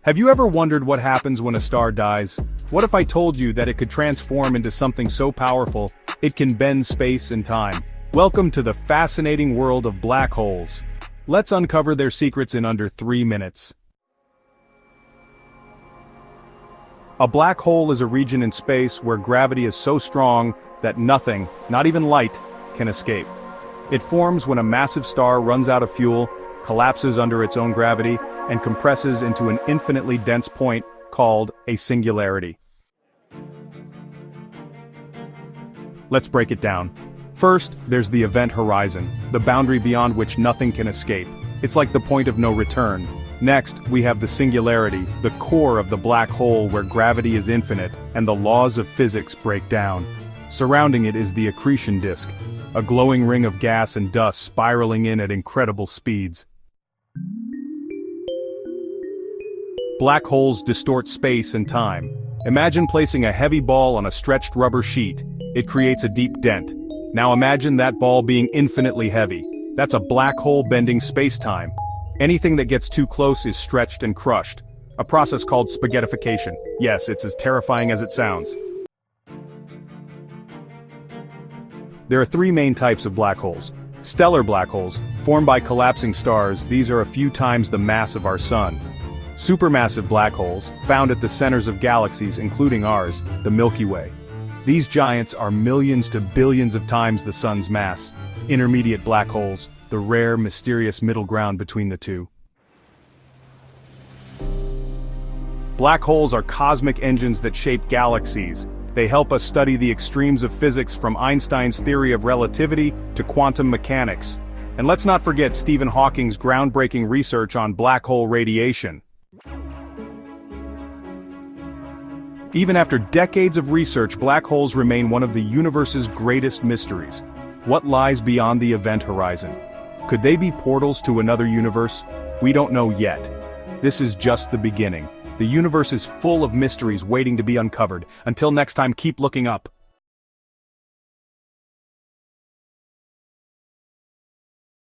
Have you ever wondered what happens when a star dies? What if I told you that it could transform into something so powerful, it can bend space and time? Welcome to the fascinating world of black holes. Let's uncover their secrets in under 3 minutes. A black hole is a region in space where gravity is so strong that nothing, not even light, can escape. It forms when a massive star runs out of fuel, collapses under its own gravity, and compresses into an infinitely dense point called a singularity. Let's break it down. First, there's the event horizon, the boundary beyond which nothing can escape. It's like the point of no return. Next, we have the singularity, the core of the black hole where gravity is infinite and the laws of physics break down. Surrounding it is the accretion disk, a glowing ring of gas and dust spiraling in at incredible speeds. Black holes distort space and time. Imagine placing a heavy ball on a stretched rubber sheet. It creates a deep dent. Now imagine that ball being infinitely heavy. That's a black hole bending space-time. Anything that gets too close is stretched and crushed. A process called spaghettification. Yes, it's as terrifying as it sounds. There are 3 main types of black holes. Stellar black holes, formed by collapsing stars. These are a few times the mass of our sun. Supermassive black holes, found at the centers of galaxies including ours, the Milky Way. These giants are millions to billions of times the sun's mass. Intermediate black holes, the rare, mysterious middle ground between the two. Black holes are cosmic engines that shape galaxies. They help us study the extremes of physics from Einstein's theory of relativity to quantum mechanics. And let's not forget Stephen Hawking's groundbreaking research on black hole radiation. Even after decades of research, black holes remain one of the universe's greatest mysteries. What lies beyond the event horizon? Could they be portals to another universe? We don't know yet. This is just the beginning. The universe is full of mysteries waiting to be uncovered. Until next time, keep looking up.